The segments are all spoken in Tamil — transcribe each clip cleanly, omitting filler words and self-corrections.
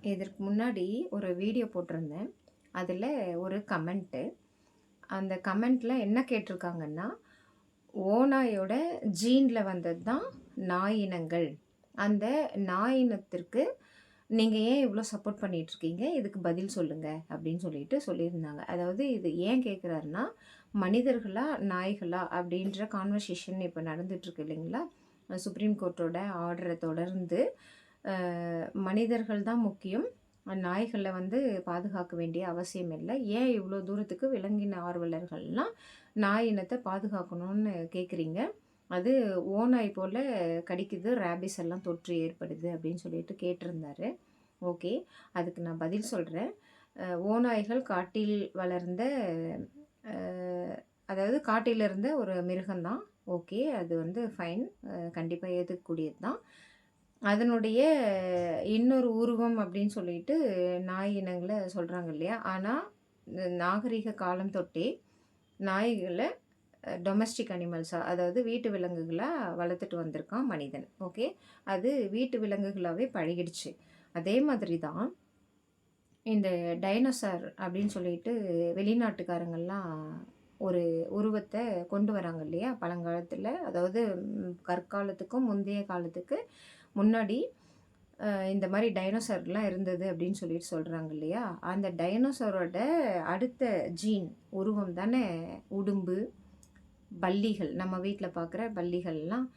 இதற்கு முன்னாடி ஒரு வீடியோ போட்டிருந்தேன். அதில ஒரு கமெண்ட்டு. அந்த கமெண்ட்ல என்ன கேட்டிருக்காங்கன்னா, ஓநாயோட ஜீன்ல வந்தது தான் நாய் இனங்கள். அந்த நாய் இனத்திற்கு நீங்க ஏன் இவ்ளோ சப்போர்ட் பண்ணிட்டுருக்கீங்க? இதுக்கு பதில் சொல்லுங்க அப்படின்னு சொல்லிட்டு சொல்லியிருந்தாங்க. அதாவது இது ஏன் கேட்குறாருன்னா, மனிதர்களா, நாய்களா அப்படின்ற கான்வர்சேஷன் இப்ப நடந்துட்டுருக்கு இல்லைங்களா? சுப்ரீம் கோர்ட்டோட ஆர்டர தொடர்ந்து மனிதர்கள் தான் முக்கியம். நாய்கள வந்து பாதுகாக்க வேண்டிய அவசியம் இல்ல. ஏன் இவ்ளோ தூரத்துக்கு விலங்கின ஆர்வலர்கள்லாம் நாய் இனத்த பாதுகாக்கணும்னு கேட்குறீங்க? அது ஓநாய் போல கடிக்குது, ரேபிஸ் எல்லாம் தொற்று ஏற்படுது அப்படின்னு சொல்லிட்டு கேட்டிருந்தாரு. ஓகே. அதுக்கு நான் பதில் சொல்றேன். ஓநாய்கள் காட்டில் வளர்ந்த அ அதாவது காட்டில இருந்த ஒரு மிருகம் தான். ஓகே. அது வந்து ஃபைன். கண்டிப்பா ஏத்துக்கக்கூடியது தான். அதனுடைய இன்னொரு உருவம் அப்படின்னு சொல்லிட்டு நாய் இனங்கள சொல்றாங்க இல்லையா? ஆனா, நாகரீக காலம் தொட்டே நாய்கள டொமெஸ்டிக் அனிமல்ஸா அதாவது வீட்டு விலங்குகளா வளர்த்துட்டு வந்திருக்கான் மனிதன். ஓகே. அது வீட்டு விலங்குகளாவே பழகிடுச்சு. அதே மாதிரி தான் இந்த டைனோசார் அப்படின்னு சொல்லிட்டு வெளிநாட்டுக்காரங்கள்லாம் ஒரு உருவத்த கொண்டு வராங்க இல்லையா? பழங்காலத்துல. அதாவது கற்காலத்துக்கும் முந்தைய காலத்துக்கு முன்னாடி இந்த மாரி டைனோசர்லாம் இருந்தது அப்படின்னு சொல்லிட்டு சொல்றாங்க இல்லையா? அந்த டைனோசரோட அடுத்த ஜீன் உருவம் தானே உடும்பு, பல்லிகள். நம்ம வீட்ல பார்க்குற பல்லிகள்லாம்.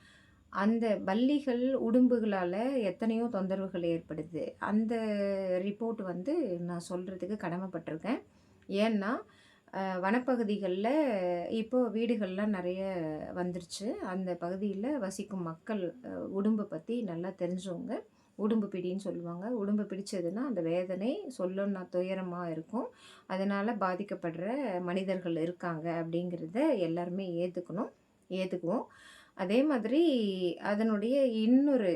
அந்த பல்லிகள், உடும்புகளால எத்தனையோ தொந்தரவுகள் ஏற்படுது. அந்த ரிப்போர்ட் வந்து நான் சொல்றதுக்கு கடமைப்பட்டுருக்கேன். ஏன்னா, வனப்பகுதிகள்ல இப்போ வீடுகள்லாம் நெறைய வந்துருச்சு. அந்த பகுதியில வசிக்கும் மக்கள் உடும்ப பத்தி நல்லா தெரிஞ்சவங்க. உடும்பு பிடின்னு சொல்லுவாங்க. உடும்பு பிடிச்சதுன்னா, அந்த வேதனை சொல்லன்னா துயரமா இருக்கும். அதனால பாதிக்கப்படுற மனிதர்கள் இருக்காங்க அப்படிங்கிறத எல்லாருமே ஏத்துக்குவோம். அதே மாதிரி அதனுடைய இன்னொரு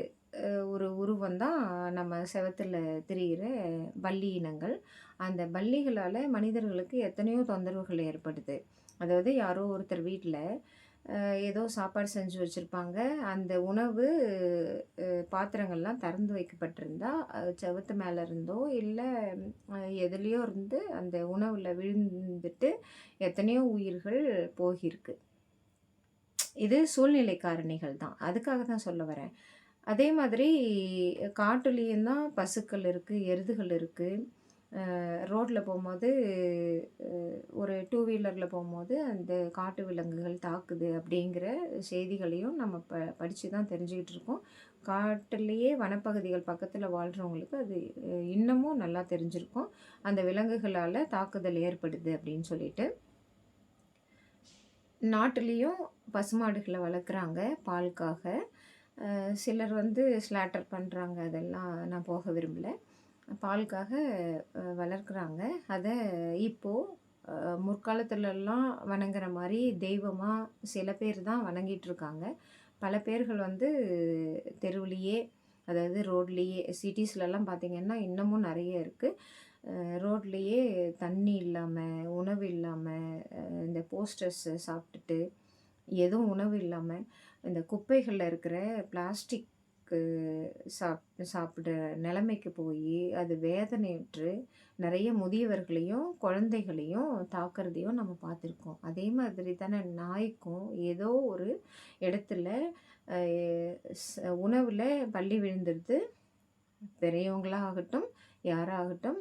ஒரு உருவம் தான் நம்ம செவுத்துல திரியிற பல்லி இனங்கள். அந்த பல்லிகளால மனிதர்களுக்கு எத்தனையோ தொந்தரவுகள் ஏற்படுது. அதாவது யாரோ ஒருத்தர் வீட்ல ஏதோ சாப்பாடு செஞ்சு வச்சிருப்பாங்க. அந்த உணவு பாத்திரங்கள்லாம் திறந்து வைக்கப்பட்டிருந்தா, செவுத்து மேல இருந்தோ, இல்ல எதுலயோ இருந்து அந்த உணவுல விழுந்துட்டு எத்தனையோ உயிர்கள் போகியிருக்கு. இது சூழ்நிலை காரணிகள் தான். அதுக்காக தான் சொல்ல வரேன். அதே மாதிரி காட்டுலயும் தான் பசுக்கள் இருக்கு, எருதுகள் இருக்கு. ரோட்ல போம்போது ஒரு டூ வீலர்ல போம்போது அந்த காட்டு விலங்குகள் தாக்குது அப்படிங்கிற செய்திகளையும் நம்ம படிச்சு தான் தெரிஞ்சுக்கிட்டு இருக்கோம். காட்டுலேயே வனப்பகுதிகள் பக்கத்துல வாழ்றவங்களுக்கு அது இன்னமும் நல்லா தெரிஞ்சிருக்கும். அந்த விலங்குகளால தாக்குதல் ஏற்படுது அப்படின்னு சொல்லிட்டு. நாட்டுலேயும் பசுமாடுகள வளர்க்குறாங்க பாலுக்காக. சிலர் வந்து ஸ்லாட்டர் பண்றாங்க. அதெல்லாம் நான் போக விரும்பல. பாலுக்காக வளர்க்குறாங்க. அத இப்போ முற்காலத்துலலாம் வணங்குற மாரி தெய்வமா சில பேர் தான் வணங்கிட்டுருக்காங்க. பல பேர்கள் வந்து தெருவுலயே, அதாவது ரோட்லயே சிட்டீஸ்லலாம் பார்த்தீங்கன்னா, இன்னமும் நெறைய இருக்கு. ரோட்லயே தண்ணி இல்லாம, உணவு இல்லாம, இந்த போஸ்டர்ஸ் சாப்பிட்டுட்டு, எதுவும் உணவு இல்லாம, இந்த குப்பைகள்ல இருக்கிற பிளாஸ்டிக்கு சாப்பிடுற நிலைமைக்கு போயி, அது வேதனையுற்று நெறைய முதியவர்களையும், குழந்தைகளையும் தாக்குறதையும் நம்ம பார்த்துருக்கோம். அதே மாதிரி தானே நாய்க்கும் ஏதோ ஒரு இடத்துல அ ஸ் உணவுல பல்லி விழுந்துருது. பெரியவங்களா ஆகட்டும், யாராகட்டும்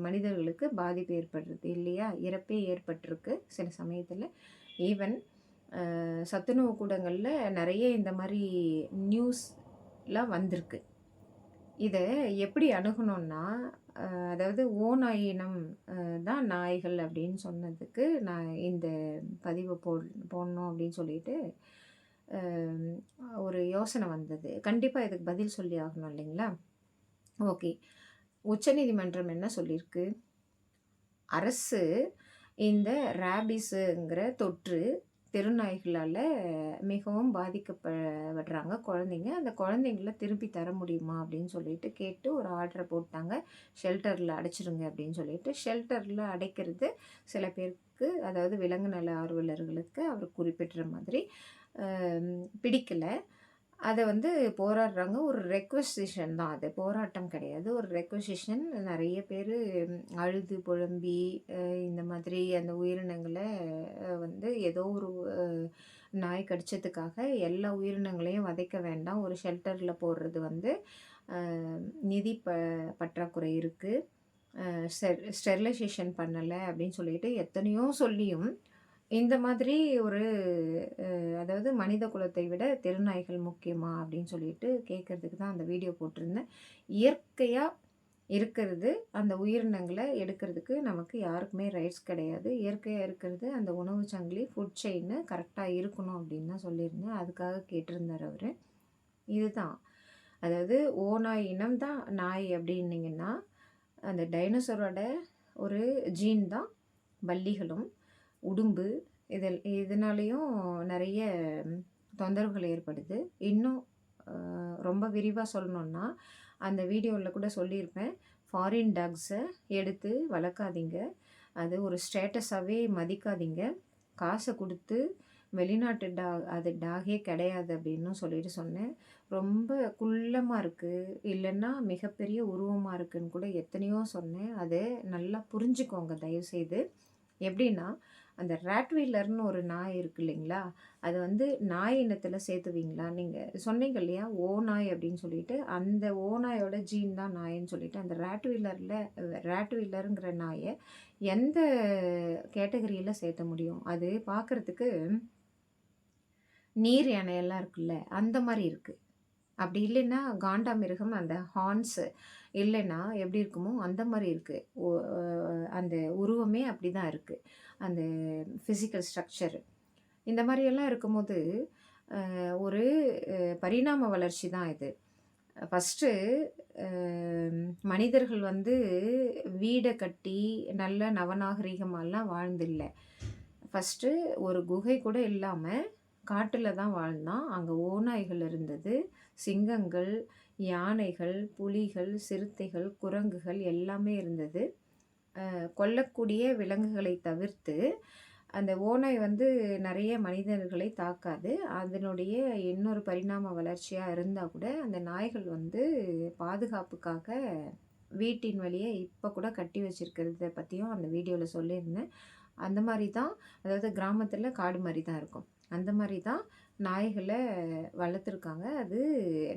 மனிதர்களுக்கு பாதிப்பு ஏற்படுறது இல்லையா? இறப்பே ஏற்பட்டிருக்கு சில சமயத்துல. ஈவன் சத்துணவு கூடங்கள்ல நெறைய இந்த மாரி நியூஸ்லாம் வந்திருக்கு. இத எப்படி அணுகணும்னா, அதாவது ஓநாய் இனம் தான் நாய்கள் அப்படின்னு சொன்னதுக்கு, நான் இந்த பதிவு போடணும் அப்படின்னு சொல்லிட்டு அ ஒரு யோசனை வந்தது. கண்டிப்பா இதுக்கு பதில் சொல்லி ஆகணும் இல்லைங்களா? ஓகே. உச்சநீதிமன்றம் என்ன சொல்லியிருக்கு? அரசு இந்த ரேபீஸுங்கிற தொற்று தெருநாய்களால மிகவும் பாதிக்கப்படுறாங்க குழந்தைங்க. அந்த குழந்தைங்கள திருப்பி தர முடியுமா? அப்படின்னு சொல்லிட்டு கேட்டு ஒரு ஆர்டர போட்டாங்க. ஷெல்டர்ல அடைச்சிருங்க அப்படின்னு சொல்லிட்டு. ஷெல்டர்ல அடைக்கிறது சில பேருக்கு, அதாவது விலங்கு நல ஆர்வலர்களுக்கு அவர் குறிப்பிடுற மாதிரி பிடிக்கல. அத வந்து போராடுறாங்க. ஒரு ரெக்வெசிஷன் தான் அது. போராட்டம் கிடையாது. ஒரு ரெக்வெசிஷன். நெறைய பேரு அழுது புலம்பி இந்த மாதிரி அந்த உயிரினங்கள வந்து ஏதோ ஒரு அ நாய் கடிச்சதுக்காக எல்லா உயிரினங்களையும் வதைக்க வேண்டாம். ஒரு ஷெல்டர்ல போடுறது வந்து அ நிதி பற்றாக்குறை இருக்கு. ஸ்டெரிலைசேஷன் பண்ணல அப்படின்னு சொல்லிட்டு எத்தனையோ சொல்லியும், இந்த மாதிரி ஒரு அதாவது மனித குலத்தை விட தெருநாய்கள் முக்கியமா அப்படின்னு சொல்லிட்டு கேட்கறதுக்கு தான் அந்த வீடியோ போட்டிருந்தேன். இயற்கையா இருக்கிறது, அந்த உயிரினங்கள எடுக்கிறதுக்கு நமக்கு யாருக்குமே ரைட்ஸ் கிடையாது. இயற்கையா இருக்கிறது அந்த உணவு சங்கிலி, ஃபுட் செயின்னு கரெக்ட்டா இருக்கணும் அப்படின்னு தான் சொல்லியிருந்தேன். அதுக்காக கேட்டிருந்தாரு அவரு. இதுதான். அதாவது ஓநாய் இனம் தான் நாய் அப்படின்னீங்கன்னா, அந்த டைனோசரோட ஒரு ஜீன் தான் பல்லிகளும், உடும்பு இதனாலேயும் நெறைய தொந்தரவுகள் ஏற்படுது. இன்னும் ரொம்ப விரிவா சொல்லணும்னா, அந்த வீடியோல கூட சொல்லியிருப்பேன். ஃபாரின் டாக்ஸ எடுத்து வளர்க்காதீங்க. அது ஒரு ஸ்டேட்டஸாவே மதிக்காதீங்க. காச குடுத்து வெளிநாட்டு அது டாகே கிடையாது அப்டின்னும் சொல்லிட்டு சொன்னேன். ரொம்ப குள்ளமா இருக்கு, இல்லன்னா மிகப்பெரிய உருவமா இருக்குன்னு கூட எத்தனையோ சொன்னேன். அத நல்லா புரிஞ்சுக்கோங்க தயவுசெய்து. எப்டின்னா, அந்த ராட்வீலர்ன்னு ஒரு நாய் இருக்கு இல்லைங்களா? அது வந்து நாய் இனத்தில சேர்த்துவீங்களா? நீங்க சொன்னீங்க இல்லையா? ஓநாய் அப்படின்னு சொல்லிட்டு, அந்த ஓநாயோட ஜீன் தான் நாய்ன்னு சொல்லிட்டு, அந்த ராட்வீலருங்கிற நாய எந்த கேட்டகரியில சேர்த்த முடியும்? அது பார்க்கறதுக்கு நீர் யானையெல்லாம் இருக்குல்ல, அந்த மாரி இருக்கு. அப்படி இல்லைன்னா, காண்டாமிருகம் அந்த ஹார்ன்ஸ் இல்லைன்னா எப்படி இருக்குமோ, அந்த மாரி இருக்கு. அந்த உருவமே அப்படிதான் இருக்கு. அந்த ஃபிசிக்கல் ஸ்ட்ரக்சர். இந்த மாரியெல்லாம் இருக்கும்போது, ஒரு பரிணாம வளர்ச்சி தான் இது. ஃபர்ஸ்ட்டு அ மனிதர்கள் வந்து வீட கட்டி, நல்ல நவநாகரிகமாலாம் வாழ்ந்தில்ல. ஃபர்ஸ்ட்டு ஒரு குகை கூட இல்லாம, காட்டுல தான் வாழ்ந்தான். அங்க ஓநாய்கள் இருந்தது. சிங்கங்கள், யானைகள், புலிகள், சிறுத்தைகள், குரங்குகள் எல்லாமே இருந்தது. கொல்லக்கூடிய விலங்குகளை தவிர்த்து, அந்த ஓநாய் வந்து நெறைய மனிதர்களை தாக்காது. அதனுடைய இன்னொரு பரிணாம வளர்ச்சியா இருந்தா கூட, அந்த நாய்கள் வந்து பாதுகாப்புக்காக வீட்டின் வெளிய இப்ப கூட கட்டி வச்சிருக்கிறத பத்தியும் அந்த வீடியோல சொல்லியிருந்தேன். அந்த மாரி தான் அதாவது கிராமத்தில காடு மாரி தான் இருக்கும். அந்த மாரி தான் நாய்கள வளர்த்துருக்காங்க. அது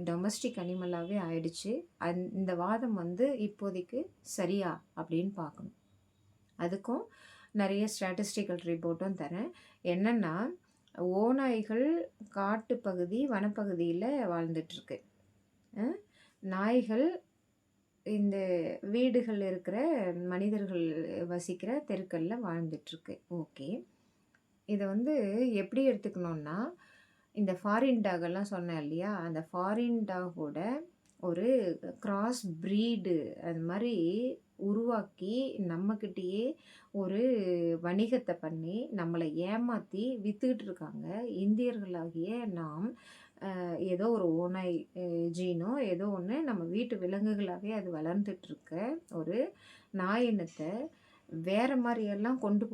டொமஸ்டிக் அனிமலாவே ஆயிடுச்சு. இந்த வாதம் வந்து இப்போதைக்கு சரியா? அப்படின்னு பார்க்கணும். அதுக்கும் நெறைய ஸ்டாட்டிஸ்டிக்கல் ரிப்போர்ட்டும் தரேன். என்னன்னா, ஓநாய்கள் காட்டுப்பகுதி, வனப்பகுதியில வாழ்ந்துட்டுருக்கு. அ நாய்கள் இந்த வீடுகள் இருக்கிற மனிதர்கள் வசிக்கிற தெருக்கள்ல வாழ்ந்துட்டுருக்கு. ஓகே. இத வந்து எப்படி எடுத்துக்கணும்னா, இந்த ஃபாரின் டாக் எல்லாம் சொன்னேன் இல்லையா? அந்த ஃபாரின் டாகோட ஒரு கிராஸ் ப்ரீடு அது மாரி உருவாக்கி நம்மகிட்டயே ஒரு வணிகத்த பண்ணி, நம்மள ஏமாத்தி வித்துக்கிட்டு இருக்காங்க. இந்தியர்களாகிய நாம் ஏதோ ஒரு ஓநாய் ஜீனோ ஏதோ ஒண்ணு நம்ம வீட்டு விலங்குகளாவே அது வளர்ந்துட்டுருக்க ஒரு நாய் இனத்த வேற மாரியெல்லாம் கொண்டு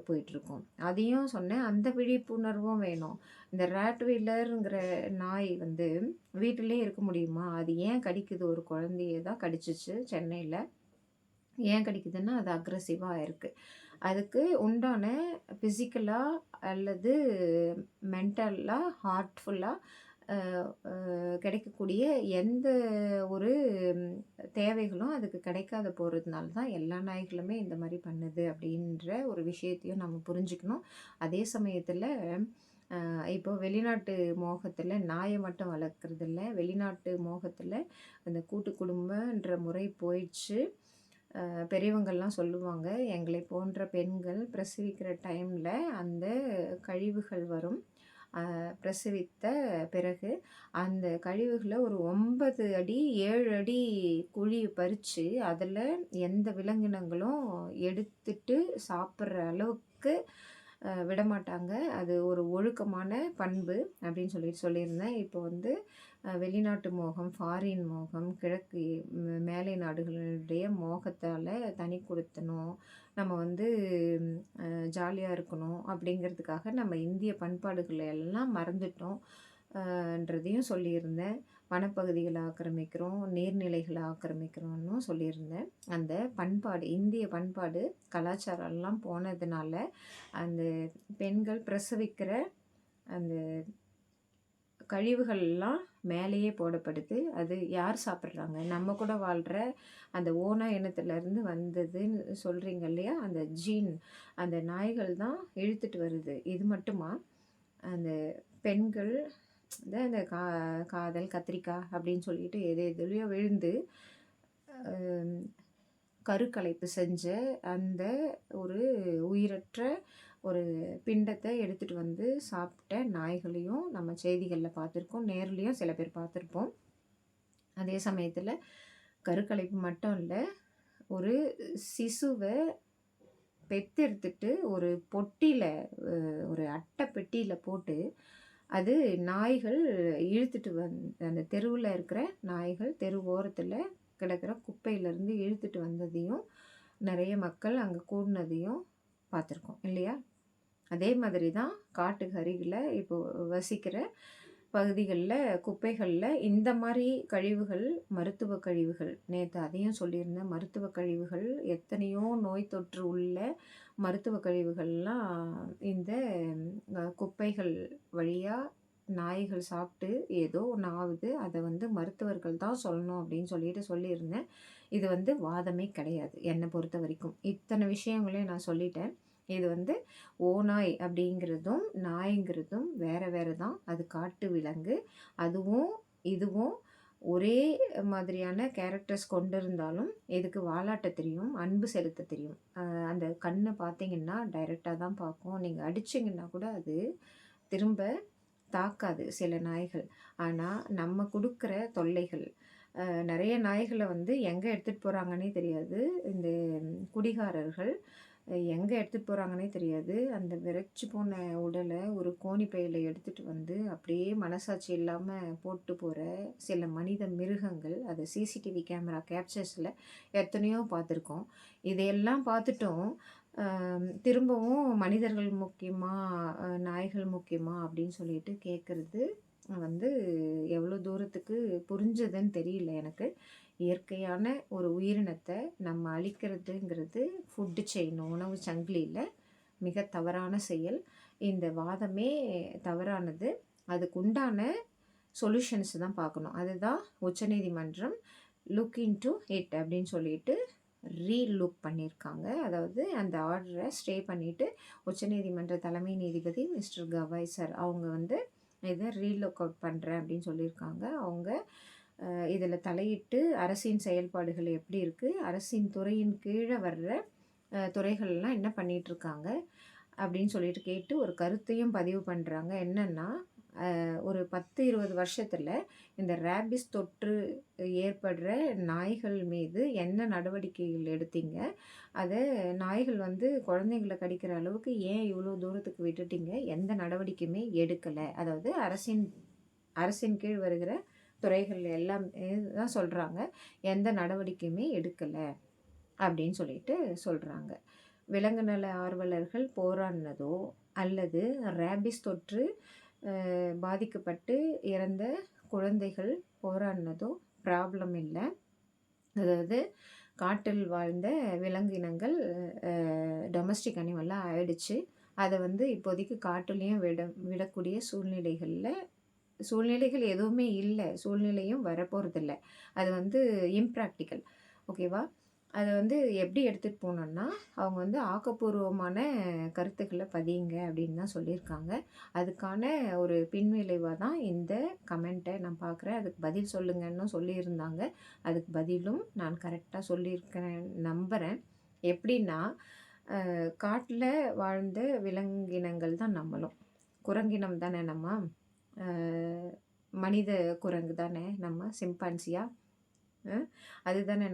போயிட்டுருக்கோம். அதையும் சொன்னேன். அந்த விழிப்புணர்வும் வேணும். இந்த ராட்வீலர்ங்கிற நாய் வந்து வீட்டிலேயே இருக்க முடியுமா? அது ஏன் கடிக்குது? ஒரு குழந்தைய தான் கடிச்சுச்சு சென்னையில. ஏன் கடிக்குதுன்னா, அது அக்ரஸிவா இருக்கு. அதுக்கு உண்டான ஃபிசிக்கலா அல்லது மென்டலா, ஹார்ட்ஃபுல்லா அ அ கிடைக்கக்கூடிய எந்த ஒரு தேவைகளும் அதுக்கு கிடைக்காத போறதுனால தான் எல்லா நாய்களுமே இந்த மாரி பண்ணுது அப்படின்ற ஒரு விஷயத்தையும் நம்ம புரிஞ்சுக்கணும். அதே சமயத்தில இப்போ வெளிநாட்டு மோகத்தில நாய மட்டும் வளர்க்குறதில்ல. வெளிநாட்டு மோகத்தில அந்த கூட்டு குடும்பன்ற முறை போயிடுச்சு. பெரியவங்கள்லாம் சொல்லுவாங்க, எங்களை போன்ற பெண்கள் பிரசவிக்கிற டைம்ல அந்த கழிவுகள் வரும். பிரசவித்த பிறகு அந்த கழிவுகள ஒரு 9 அடி, 7 அடி குழி பறிச்சு, அதில எந்த விலங்கினங்களும் எடுத்துட்டு சாப்பிடுற அளவுக்கு விடமாட்டாங்க. அது ஒரு ஒழுக்கமான பண்பு அப்படின்னு சொல்லியிருந்தேன். இப்போ வந்து வெளிநாட்டு மோகம், ஃபாரின் மோகம், கிழக்கு மேலை நாடுகளுடைய மோகத்தால தனி குடித்தனம், நம்ம வந்து ஜாலியா இருக்கணும் அப்படிங்கிறதுக்காக நம்ம இந்திய பண்பாடுகள எல்லாம் மறந்துட்டோம். ன்றதையும் சொல்லியிருந்தேன். வனப்பகுதிகள ஆக்கிரமிக்கிறோம், நீர்நிலைகள ஆக்கிரமிக்கிறோன்னும் சொல்லியிருந்தேன். அந்த பண்பாடு, இந்திய பண்பாடு, கலாச்சாரம்லாம் போனதுனால, அந்த பெண்கள் பிரசவிக்கிற அந்த கழிவுகள்லாம் மேலேயே போடப்படுது. அது யார் சாப்பிட்றாங்க? நம்ம கூட வாழ்ற அந்த ஓனா இனத்துலேருந்து வந்ததுன்னு சொல்கிறீங்க இல்லையா? அந்த ஜீன், அந்த நாய்கள் தான் இழுத்துட்டு வருது. இது மட்டுமா? அந்த பெண்கள் அந்த காதல், கத்திரிக்காய் அப்படின்னு சொல்லிட்டு எது எதுலயோ விழுந்து கருக்கலைப்பு செஞ்ச அந்த ஒரு உயிரற்ற ஒரு பிண்டத்தை எடுத்துகிட்டு வந்து சாப்பிட்ட நாய்களையும் நம்ம செய்திகளில் பார்த்துருக்கோம். நேர்லேயும் சில பேர் பார்த்துருப்போம். அதே சமயத்தில் கருக்கலைப்பு மட்டும் இல்லை, ஒரு சிசுவை பெத்தெடுத்துட்டு ஒரு பொட்டியில், ஒரு அட்டை பெட்டியில் போட்டு அது நாய்கள் இழுத்துட்டு அந்த தெருவில் இருக்கிற நாய்கள் தெரு ஓரத்தில் கிடக்கிற குப்பையிலேருந்து இழுத்துட்டு வந்ததையும் நிறைய மக்கள் அங்கே கூடினதையும் பார்த்துருக்கோம் இல்லையா? அதே மாதிரி தான் காட்டுக்கு அருகில் இப்போது வசிக்கிற பகுதிகளில் குப்பைகளில் இந்த மாதிரி கழிவுகள், மருத்துவ கழிவுகள், நேற்று அதையும் சொல்லியிருந்தேன். மருத்துவ கழிவுகள், எத்தனையோ நோய் தொற்று உள்ள மருத்துவ கழிவுகள்லாம் இந்த குப்பைகள் வழியாக நாய்கள் சாப்பிட்டு ஏதோ ஒன்று ஆகுது. அதை வந்து மருத்துவர்கள் தான் சொல்லணும் அப்படின்னு சொல்லியிருந்தேன். இது வாதமே கிடையாது என்னை பொறுத்த வரைக்கும். இத்தனை விஷயங்களையும் நான் சொல்லிட்டேன். இது ஓநாய் அப்படிங்கிறதும் நாய்ங்கிறதும் வேறு வேறு தான். அது காட்டு விலங்கு. அதுவும் இதுவும் ஒரே மாதிரியான கேரக்டர்ஸ் கொண்டு இருந்தாலும் இதுக்கு வாலாட்ட தெரியும், அன்பு செலுத்த தெரியும். அந்த கண்ணை பார்த்தீங்கன்னா டைரெக்டாக தான் பார்க்கும். நீங்கள் அடிச்சிங்கன்னா கூட அது திரும்ப தாக்காது சில நாய்கள். ஆனால் நம்ம கொடுக்குற தொல்லைகள், நிறைய நாய்களை எங்கே எடுத்துகிட்டு போகிறாங்கன்னே தெரியாது. இந்த குடிகாரர்கள் எங்கே எடுத்துகிட்டு போகிறாங்கன்னே தெரியாது. அந்த விரைச்சி போன உடலை ஒரு கோணி பையில் எடுத்துகிட்டு அப்படியே மனசாட்சி இல்லாமல் போட்டு போகிற சில மனித மிருகங்கள், அதை சிசிடிவி கேமரா கேப்சர்ஸில் எத்தனையோ பார்த்துருக்கோம். இதையெல்லாம் பார்த்துட்டும் திரும்பவும் மனிதர்கள் முக்கியமா, நாய்கள் முக்கியமா அப்படின்னு சொல்லிட்டு கேட்குறது எவ்வளோ தூரத்துக்கு புரிஞ்சதுன்னு தெரியல எனக்கு. இயற்கையான ஒரு உயிரினத்தை நம்ம அழிக்கிறதுங்கிறது ஃபுட்டு செயின், உணவு சங்கிலியில் மிக தவறான செயல். இந்த வாதமே தவறானது. அதுக்கு உண்டான சொல்யூஷன்ஸ் தான் பார்க்கணும். அதுதான் உச்சநீதிமன்றம் லுக் இன்டு இட் அப்படின்னு சொல்லிட்டு ரீலுக் பண்ணியிருக்காங்க. அதாவது அந்த ஆர்டரை ஸ்டே பண்ணிவிட்டு உச்சநீதிமன்ற தலைமை நீதிபதி மிஸ்டர் கவாய் சார் அவங்க இதை ரீலுக் அவுட் பண்ணுறேன் அப்படின்னு சொல்லியிருக்காங்க. அவங்க இதில் தலையிட்டு அரசின் செயல்பாடுகள் எப்படி இருக்குது, அரசின் துறையின் கீழே வர்ற துறைகள்லாம் என்ன பண்ணிகிட்ருக்காங்க அப்படின்னு சொல்லிட்டு கேட்டு ஒரு கருத்தையும் பதிவு பண்ணுறாங்க. என்னென்னா, ஒரு 10-20 வருஷத்தில் இந்த ரேபிஸ் தொற்று ஏற்படுற நாய்கள் மீது என்ன நடவடிக்கைகள் எடுத்தீங்க, அதை நாய்கள் குழந்தைங்களை கடிக்கிற அளவுக்கு ஏன் இவ்வளோ தூரத்துக்கு விட்டுட்டீங்க, எந்த நடவடிக்கையுமே எடுக்கலை. அதாவது அரசின் கீழ் வருகிற துறைகள் எல்லாம் தான் சொல்கிறாங்க, எந்த நடவடிக்கையுமே எடுக்கலை அப்படின்னு சொல்லிட்டு சொல்கிறாங்க. விலங்கு நல ஆர்வலர்கள் போராடினதோ அல்லது ரேபிஸ் தொற்று பாதிக்கப்பட்டு இறந்த குழந்தைகள் போராடினதோ ப்ராப்ளம் இல்லை. அதாவது காட்டில் வாழ்ந்த விலங்கினங்கள் டொமஸ்டிக் அனிமலாக ஆயிடுச்சு. அதை இப்போதைக்கு காட்டுலேயும் விடக்கூடிய சூழ்நிலைகள் எதுவுமே இல்லை, சூழ்நிலையும் வரப்போகிறதில்ல. அது இம்ப்ராக்டிக்கல். ஓகேவா? அதை எப்படி எடுத்துகிட்டு போனோன்னா, அவங்க ஆக்கப்பூர்வமான கருத்துக்களை பதியுங்க அப்படின்னு தான் சொல்லியிருக்காங்க. அதுக்கான ஒரு பின்விளைவாக தான் இந்த கமெண்ட்டை நான் பார்க்குறேன். அதுக்கு பதில் சொல்லுங்கன்னு சொல்லியிருந்தாங்க. அதுக்கு பதிலும் நான் கரெக்டாக சொல்லியிருக்கிறேன் நம்புகிறேன். எப்படின்னா, காட்டில் வாழ்ந்த விலங்கினங்கள் தான் நம்மளும். குரங்கினம் தானே நம்ம, மனித குரங்கு தானே நம்ம, சிம்பான்சியா அதுதானே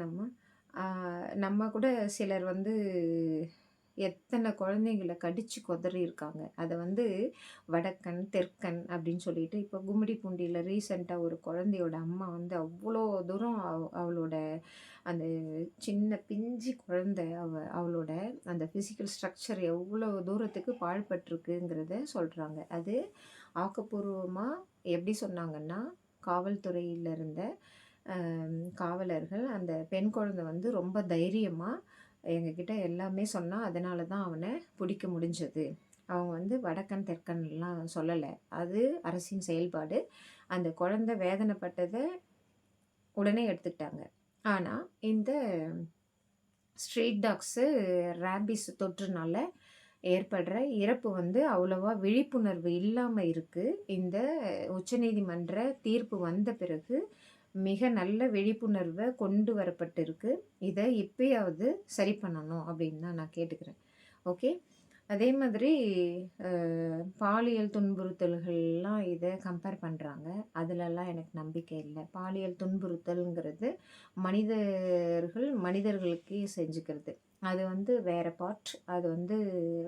நம்ம கூட சிலர் எத்தனை குழந்தைங்கள கடித்து கொதறியிருக்காங்க. அதை வடக்கன், தெற்கன் அப்படின்னு சொல்லிட்டு இப்போ கும்மிடிப்பூண்டியில் ரீசெண்டாக ஒரு குழந்தையோட அம்மா அவ்வளோ தூரம் அவளோட அந்த சின்ன பிஞ்சு குழந்தை அவளோட அந்த ஃபிசிக்கல் ஸ்ட்ரக்சர் எவ்வளோ தூரத்துக்கு பாழ்பட்டிருக்குங்கிறத சொல்கிறாங்க. அது ஆக்கப்பூர்வமாக எப்படி சொன்னாங்கன்னா, காவல்துறையில இருந்த காவலர்கள் அந்த பெண் குழந்தை வந்து ரொம்ப தைரியமா எங்ககிட்ட எல்லாமே சொன்னா. அதனால தான் அவன பிடிக்க முடிஞ்சது. அவங்க வந்து வடக்கன், தெற்கன்லாம் சொல்லல. அது அரசின் செயல்பாடு. அந்த குழந்தை வேதனைப்பட்டத உடனே எடுத்துக்கிட்டாங்க. ஆனா, இந்த ஸ்ட்ரீட் டாக்ஸு ரேபீஸ் தொற்றுனால ஏற்படுற இறப்பு வந்து அவ்வளவா விழிப்புணர்வு இல்லாம இருக்கு. இந்த உச்சநீதிமன்ற தீர்ப்பு வந்த பிறகு மிக நல்ல விழிப்புணர்வ கொண்டு வரப்பட்டிருக்கு. இத இப்பயாவது சரி பண்ணணும் அப்படின்னு தான் நான் கேட்டுக்கிறேன். ஓகே. அதே மாதிரி அ பாலியல் துன்புறுத்தல்கள்லாம் இத கம்பேர் பண்றாங்க. அதுலலாம் எனக்கு நம்பிக்கை இல்ல. பாலியல் துன்புறுத்தல்ங்கிறது மனிதர்களுக்கே செஞ்சுக்கிறது. அது வந்து வேற பார்ட். அது வந்து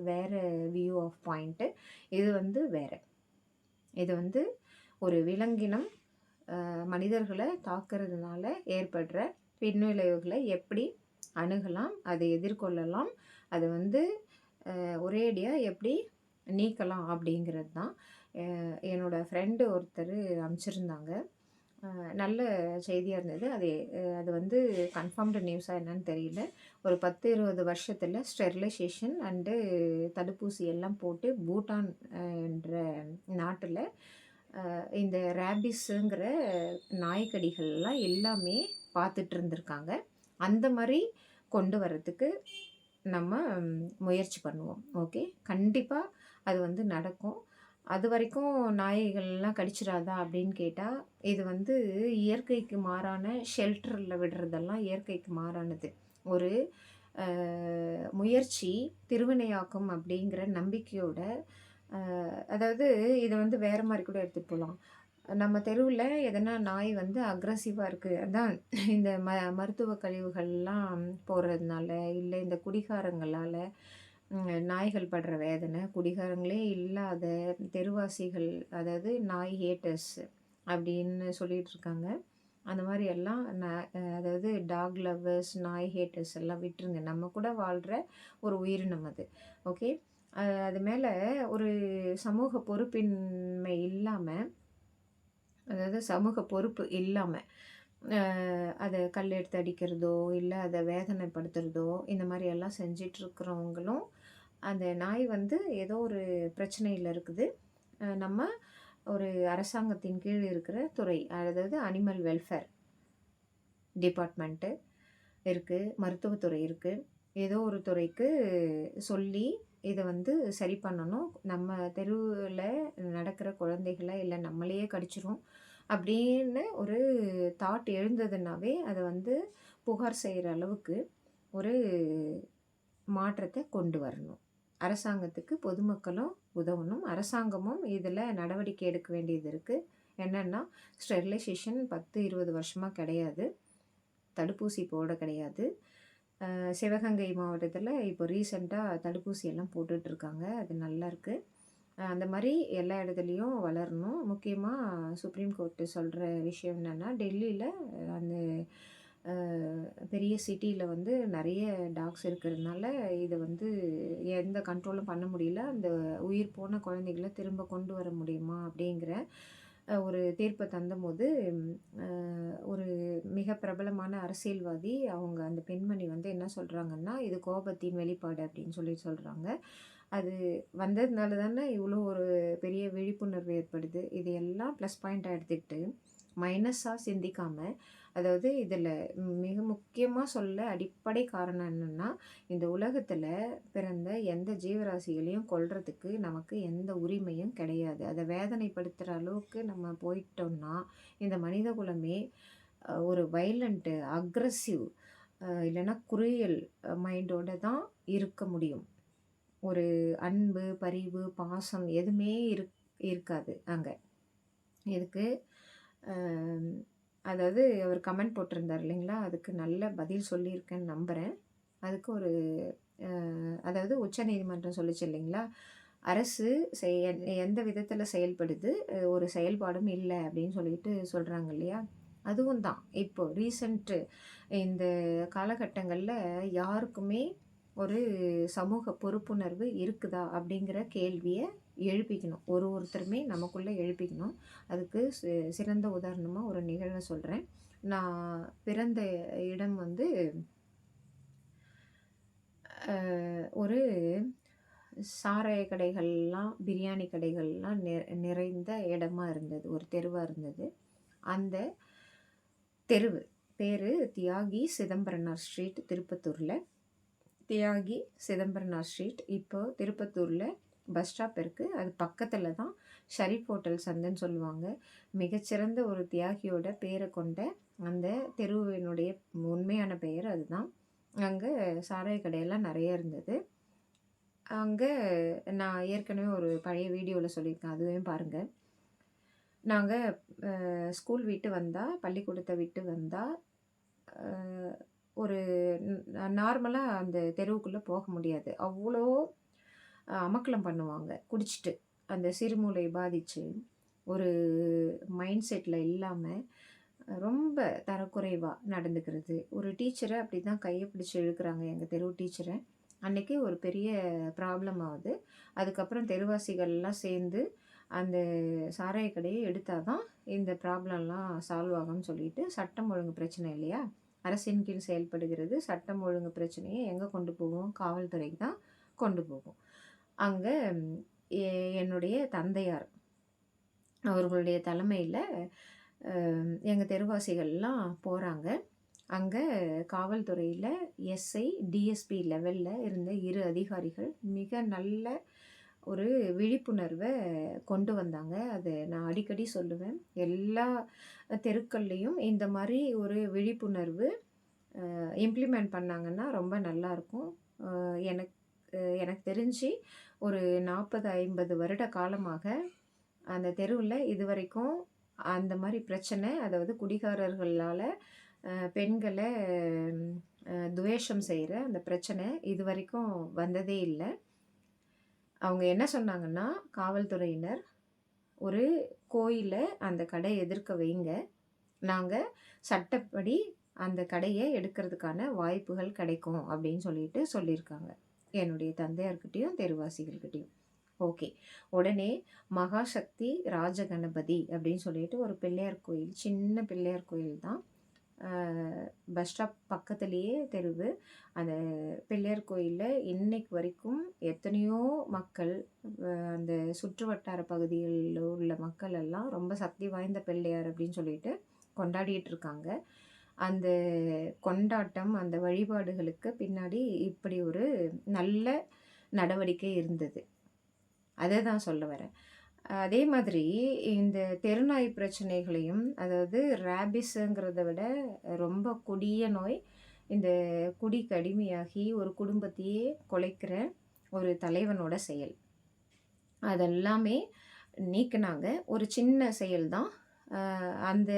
வேற வியூ ஆஃப் பாயிண்ட். இது வந்து வேற. இது வந்து ஒரு விலங்கினம் மனிதர்கள தாக்குறதுனால ஏற்படுற பின்விளைவுகள எப்படி அணுகலாம், அதை எதிர்கொள்ளலாம், அது வந்து ஒரேடியா எப்படி நீக்கலாம் அப்படிங்கிறது தான். என்னோட ஃப்ரெண்டு ஒருத்தர் அனுப்பிச்சிருந்தாங்க. நல்ல செய்தியா இருந்தது. அது வந்து கன்ஃபர்ம்டு நியூஸா என்னன்னு தெரியல. ஒரு 10, 20 வருஷத்துல ஸ்டெரிலைசேஷன் அண்டு தடுப்பூசி எல்லாம் போட்டு பூட்டான் என்ற நாட்டுல இந்த ரேபிஸ்ங்கிற நாய்க்கடிகள்லாம் எல்லாமே பார்த்துட்டு இருந்திருக்காங்க. அந்த மாரி கொண்டு வரதுக்கு நம்ம முயற்சி பண்ணுவோம். ஓகே. கண்டிப்பா அது வந்து நடக்கும். அதுவரைக்கும் நாய்கள்லாம் கடிச்சிடாதா அப்படின்னு கேட்டா, இது வந்து இயற்கைக்கு மாறான ஷெல்டர்ல விடுறதெல்லாம் இயற்கைக்கு மாறானது. ஒரு அ முயற்சி திருவினையாக்கும் அப்படிங்கிற நம்பிக்கையோட அதாவது இத வந்து வேற மாரி கூட எடுத்துட்டு போலாம். நம்ம தெருவுல எதனா நாய் வந்து அக்ரஸிவா இருக்கு. அதான் இந்த மருத்துவ கழிவுகள்லாம் போடுறதுனால, இல்ல இந்த குடிகாரங்களால நாய்கள் படுற வேதனை, குடிகாரங்களே இல்லாத தெருவாசிகள், அதாவது நாய் ஹேட்டர்ஸ் அப்படின்னு சொல்லிட்டு இருக்காங்க. அந்த மாரி எல்லாம் அதாவது டாக் லவ்வர்ஸ், நாய் ஹேட்டர்ஸ் எல்லாம் விட்டுருங்க. நம்ம கூட வாழ்ற ஒரு உயிரினம் அது. ஓகே. அது மேல ஒரு சமூக பொறுப்பின்மை இல்லாம, அதாவது சமூக பொறுப்பு இல்லாம, அத கல் எடுத்து அடிக்கிறதோ, இல்ல அத வேதனைப்படுத்துறதோ, இந்த மாரி எல்லாம் செஞ்சிட்ருக்கிறவங்களும், அந்த நாய் வந்து ஏதோ ஒரு பிரச்சனையில இருக்குது. நம்ம ஒரு அரசாங்கத்தின் கீழ் இருக்கிற துறை, அதாவது அனிமல் வெல்ஃபேர் டிபார்ட்மெண்ட்டு இருக்கு, மருத்துவத்துறை இருக்கு. ஏதோ ஒரு துறைக்கு சொல்லி இத வந்து சரி பண்ணணும். நம்ம தெருவுல நடக்கிற குழந்தைகள இல்ல நம்மளையே கடிச்சிரும் அப்படின்னு ஒரு தாட் எழுந்ததுனாவே, அத வந்து புகார் செய்ற அளவுக்கு ஒரு மாற்றத்த கொண்டு வரணும். அரசாங்கத்துக்கு பொதுமக்களும் உதவணும். அரசாங்கமும் இதில நடவடிக்கை எடுக்க வேண்டியது இருக்கு. என்னன்னா, ஸ்டெரிலைசேஷன் 10, 20 வருஷமா கிடையாது. தடுப்பூசி போட கிடையாது. சிவகங்கை மாவட்டத்தில இப்போ ரீசென்ட்டா தடுப்பூசி எல்லாம் போட்டுட்ருக்காங்க. அது நல்லாருக்கு. அந்த மாரி எல்லா இடத்துலயும் வளரணும். முக்கியமா சுப்ரீம் கோர்ட்டு சொல்ற விஷயம் என்னன்னா, டெல்லியில அந்த பெரிய சிட்டியில வந்து நெறைய டாக்ஸ் இருக்கிறதுனால, இத வந்து எந்த கண்ட்ரோலும் பண்ண முடியல. அந்த உயிர் போன குழந்தைகள திரும்ப கொண்டு வர முடியுமா? அப்படிங்கிற ஒரு தீர்ப்ப தந்தபோது, அ ஒரு மிக பிரபலமான அரசியல்வாதி, அவங்க அந்த பெண்மணி வந்து என்ன சொல்றாங்கன்னா, "இது கோபத்தின் வெளிப்பாடு" அப்படின்னு சொல்லி சொல்றாங்க. அது வந்ததுனால தானே இவ்வளோ ஒரு பெரிய விழிப்புணர்வு ஏற்படுது. இது எல்லாம் ப்ளஸ் பாயிண்ட்டா எடுத்துக்கிட்டு, மைனஸா சிந்திக்காம, அதாவது இதில மிக முக்கியமா சொல்ல அடிப்படை காரணம் என்னன்னா, இந்த உலகத்தில பிறந்த எந்த ஜீவராசிகளையும் கொல்றதுக்கு நமக்கு எந்த உரிமையும் கிடையாது. அத வேதனைப்படுத்துற அளவுக்கு நம்ம போயிட்டோம்னா, இந்த மனித குலமே ஒரு வயலன்ட், அக்ரசிவ் இல்லன்னா குரியல் மைண்டோட தான் இருக்க முடியும். ஒரு அன்பு, பரிவு, பாசம் எதுவுமே இருக்காது அங்க. இதுக்கு அ அதாவது அவர் கமெண்ட் போட்டிருந்தார் இல்லைங்களா? அதுக்கு நல்ல பதில் சொல்லியிருக்கேன்னு நம்புறேன். அதுக்கு ஒரு அதாவது உச்சநீதிமன்றம் சொல்லுச்சு இல்லைங்களா? அரசு எந்த விதத்தில செயல்படுது, ஒரு செயல்பாடும் இல்ல அப்படின்னு சொல்லிட்டு சொல்றாங்க இல்லையா? அதுவும் தான். இப்போ ரீசென்ட் இந்த காலகட்டங்கள்ல யாருக்குமே ஒரு சமூக பொறுப்புணர்வு இருக்குதா? அப்படிங்கிற கேள்விய எழுப்பிக்கணும். ஒருத்தருமே நமக்குள்ளே எழுப்பிக்கணும். அதுக்கு சிறந்த உதாரணமாக ஒரு நிகழ்வை சொல்கிறேன். நான் பிறந்த இடம் வந்து ஒரு சாராய கடைகள்லாம், பிரியாணி கடைகள்லாம் நிறைந்த இடமா இருந்தது. ஒரு தெருவாக இருந்தது. அந்த தெருவு பேர் தியாகி சிதம்பரனார் ஸ்ட்ரீட், திருப்பத்தூரில். தியாகி சிதம்பரனார் ஸ்ட்ரீட். இப்போ திருப்பத்தூரில் பஸ் ஸ்டாப் இருக்குது. அது பக்கத்தில் தான் ஷரீஃப் ஹோட்டல் சந்துன்னு சொல்லுவாங்க. மிகச்சிறந்த ஒரு தியாகியோட பேரை கொண்ட அந்த தெருவினுடைய உண்மையான பெயர் அதுதான். அங்கே சாராய கடையெல்லாம் நிறைய இருந்தது. அங்கே நான் ஏற்கனவே ஒரு பழைய வீடியோவில் சொல்லியிருக்கேன், அதுவே பாருங்கள். நாங்கள் ஸ்கூல் விட்டு வந்தால், பள்ளிக்கூடத்தை விட்டு வந்தால் ஒரு நார்மலாக அந்த தெருவுக்குள்ளே போக முடியாது. அவ்வளோ அமக்கலம் பண்ணுவாங்க குடிச்சிட்டு. அந்த சிறுமூளை பாதித்து ஒரு மைண்ட் செட்டில் இல்லாமல் ரொம்ப தரக்குறைவாக நடந்துக்கிறது. ஒரு டீச்சரை அப்படி தான் கையை பிடிச்சி இழுக்கிறாங்க, எங்கள் தெரு டீச்சரை. அன்றைக்கி ஒரு பெரிய ப்ராப்ளம் ஆகுது. அதுக்கப்புறம் தெருவாசிகள்லாம் சேர்ந்து அந்த சாராய கடையை எடுத்தால் தான் இந்த ப்ராப்ளம்லாம் சால்வ் ஆகும்னு சொல்லிட்டு, சட்டம் ஒழுங்கு பிரச்சனை இல்லையா, அரசின் கீழ் செயல்படுகிறது. சட்டம் ஒழுங்கு பிரச்சனையை எங்கே கொண்டு போகும்? காவல்துறைக்கு தான் கொண்டு போகும். அங்கே என்னுடைய தந்தையார் அவர்களுடைய தலைமையில் எங்கள் தெருவாசிகள்லாம் போகிறாங்க. அங்கே காவல்துறையில் எஸ்ஐ, டிஎஸ்பி லெவலில் இருந்த 2 அதிகாரிகள் மிக நல்ல ஒரு விழிப்புணர்வை கொண்டு வந்தாங்க. அதை நான் அடிக்கடி சொல்லுவேன். எல்லா தெருக்கள்லேயும் இந்த மாதிரி ஒரு விழிப்புணர்வு இம்ப்ளிமெண்ட் பண்ணாங்கன்னா ரொம்ப நல்லாயிருக்கும். எனக்கு எனக்கு தெரிஞ்சு ஒரு 40-50 வருட காலமாக அந்த தெருவில் இதுவரைக்கும் அந்த மாதிரி பிரச்சனை, அதாவது குடிகாரர்களால் பெண்களை துவேஷம் செய்கிற அந்த பிரச்சனை இது வரைக்கும் வந்ததே இல்லை. அவங்க என்ன சொன்னாங்கன்னா, காவல்துறையினர் ஒரு கோயிலை அந்த கடை எதிர்க்க வைங்க, நாங்கள் சட்டப்படி அந்த கடையை எடுக்கிறதுக்கான வாய்ப்புகள் கிடைக்கும் அப்படின்னு சொல்லியிருக்காங்க என்னுடைய தந்தையார்கிட்டையும் தெருவாசிகள்கிட்டையும். ஓகே. உடனே மகாசக்தி ராஜகணபதி அப்படின்னு சொல்லிட்டு ஒரு பிள்ளையார் கோயில், சின்ன பிள்ளையார் கோயில் தான். பஸ் ஸ்டாப் பக்கத்துலேயே தெருவு. அந்த பிள்ளையார் கோயிலில் இன்னைக்கு வரைக்கும் எத்தனையோ மக்கள், அந்த சுற்று வட்டார பகுதிகளில் உள்ள மக்கள் எல்லாம் ரொம்ப சக்தி வாய்ந்த பிள்ளையார் அப்படின்னு சொல்லிட்டு கொண்டாடிட்டு இருக்காங்க. அந்த கொண்டாட்டம், அந்த வழிபாடுகளுக்கு பின்னாடி இப்படி ஒரு நல்ல நடவடிக்கை இருந்தது. அதை தான் சொல்ல வரேன். அதே மாதிரி இந்த தெருநாய் பிரச்சனைகளையும், அதாவது ரேபிஸுங்கிறத விட ரொம்ப கொடிய நோய், இந்த குடிக்கு அடிமையாகி ஒரு குடும்பத்தையே குலைக்கிற ஒரு தலைவனோட செயல். அதெல்லாமே நீக்கினாங்க. ஒரு சின்ன செயல் தான். அந்த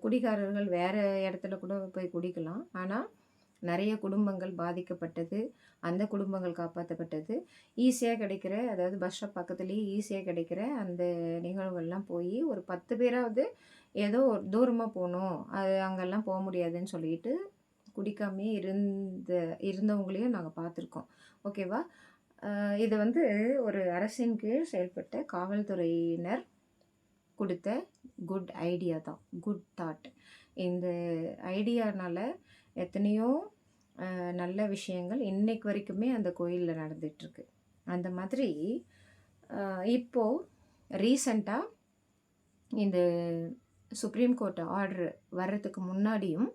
குடிகாரர்கள் வேறு இடத்துல கூட போய் குடிக்கலாம். ஆனால் நிறைய குடும்பங்கள் பாதிக்கப்பட்டது, அந்த குடும்பங்கள் காப்பாற்றப்பட்டது. ஈஸியாக கிடைக்கிற, அதாவது பஸ் ஸ்டாப் பக்கத்துலேயே ஈஸியாக கிடைக்கிற அந்த நிகழ்வுகள்லாம் போய் ஒரு 10 பேராவது ஏதோ தூரமாக போகணும், அது அங்கெல்லாம் போக முடியாதுன்னு சொல்லிட்டு குடிக்காமே இருந்தவங்களையும் நாங்கள் பார்த்துருக்கோம். ஓகேவா? இது வந்து ஒரு அரசின் கீழ் செயல்பட்ட காவல்துறையினர் கொடுத்த குட் ஐடியா தான், குட் தாட். இந்த ஐடியானால் எத்தனையோ நல்ல விஷயங்கள் இன்னைக்கு வரைக்குமே அந்த கோயிலில் நடந்துகிட்ருக்கு. அந்த மாதிரி இப்போது ரீசண்டாக இந்த சுப்ரீம் கோர்ட் ஆர்டர் வர்றதுக்கு முன்னாடியும்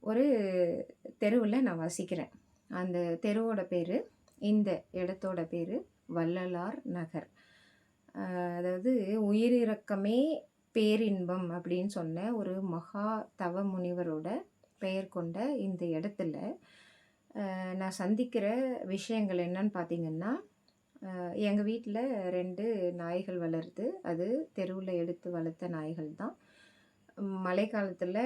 ஒரு தெருவில் நான் வசிக்கிறேன். அந்த தெருவோட பேர், இந்த இடத்தோட பேர் வள்ளலார் நகர். அதாவது உயிரிரக்கமே பேரின்பம் அப்படின்னு சொன்ன ஒரு மகா தவ முனிவரோட பெயர் கொண்ட இந்த இடத்துல நான் சந்திக்கிற விஷயங்கள் என்னன்னு பார்த்தீங்கன்னா, எங்கள் வீட்டில் 2 நாய்கள் வளருது. அது தெருவில் எடுத்து வளர்த்த நாய்கள் தான். மழை காலத்தில்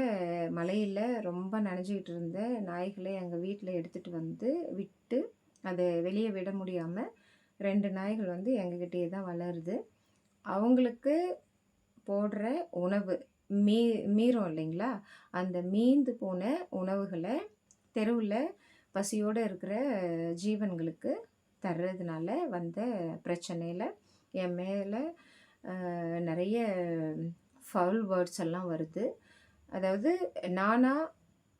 மழையில் ரொம்ப நனைஞ்சிக்கிட்டு இருந்த நாய்களை எங்கள் வீட்டில் எடுத்துகிட்டு வந்து விட்டு, அதை வெளியே விட முடியாமல் 2 நாய்கள் வந்து எங்ககிட்டயே தான் வளருது. அவங்களுக்கு போடுற உணவு மீறும் இல்லைங்களா, அந்த மீந்து போன உணவுகளை தெருவில் பசியோடு இருக்கிற ஜீவன்களுக்கு தர்றதுனால வந்த பிரச்சனையில என் மேலே நிறைய ஃபவுல் வேர்ட்ஸ் எல்லாம் வருது. அதாவது நானா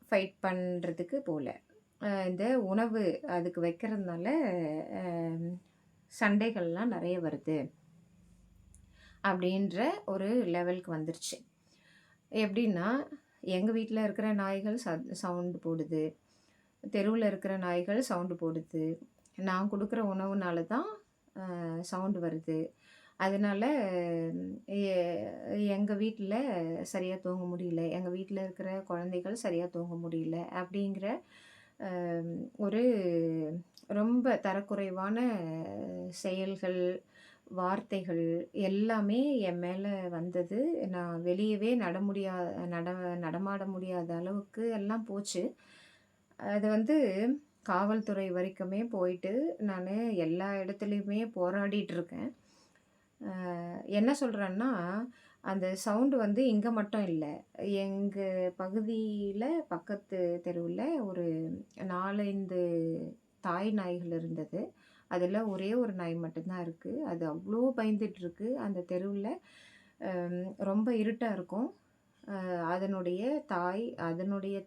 ஃபைட் பண்ணுறதுக்கு போல. இந்த உணவு அதுக்கு வைக்கிறதுனால சண்டைகள்லாம் நிறைய வருது அப்படின்ற ஒரு லெவலுக்கு வந்துருச்சு. எப்படின்னா, எங்கள் வீட்டில் இருக்கிற நாய்கள் சவுண்டு போடுது, தெருவில் இருக்கிற நாய்கள் சவுண்டு போடுது, நான் கொடுக்குற உணவுனால தான் சவுண்டு வருது. அதனால எங்கள் வீட்டில் சரியாக தூங்க முடியல, எங்கள் வீட்டில் இருக்கிற குழந்தைகள் சரியாக தூங்க முடியல அப்படிங்கிற ஒரு ரொம்ப தரக்குறைவான செயல்கள், வார்த்தைகள் எல்லாமே என் மேலே வந்தது. நான் வெளியவே நடமாட முடியாத அளவுக்கு எல்லாம் போச்சு. அது வந்து காவல்துறை வரைக்குமே போயிட்டு நான் எல்லா இடத்துலையுமே போராடிட்டுருக்கேன். என்ன சொல்கிறேன்னா, அந்த சவுண்டு வந்து இங்கே மட்டும் இல்லை, எங்கள் பகுதியில் பக்கத்து தெருவில் ஒரு 4, 5 தாய் நாய்கள் இருந்தது. அதில் ஒரே ஒரு நாய் மட்டும்தான் இருக்குது. அது அவ்வளோ பயந்துட்டுருக்கு. அந்த தெருவில் ரொம்ப இருட்டாக இருக்கும். அதனுடைய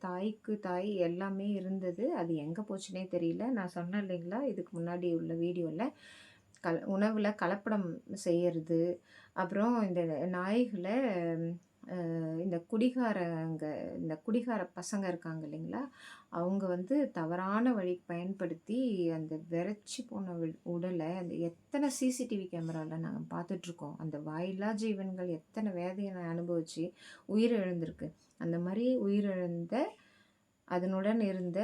தாய்க்கு தாய் எல்லாமே இருந்தது. அது எங்கே போச்சுன்னே தெரியல. நான் சொன்னேன் இல்லைங்களா, இதுக்கு முன்னாடி உள்ள வீடியோவில் உணவில் கலப்படம் செய்கிறது, அப்புறம் இந்த நாய்களை இந்த குடிகார பசங்க இருக்காங்க இல்லைங்களா, அவங்க வந்து தவறான வழி பயன்படுத்தி அந்த விரைச்சி போன உடலை அந்த எத்தனை சிசிடிவி கேமராவில் நாங்கள் பார்த்துட்ருக்கோம். அந்த வாயில்லா ஜீவன்கள் எத்தனை வேதனை அனுபவித்து உயிரிழந்திருக்கு. அந்த மாதிரி உயிரிழந்த அதனுடன் இருந்த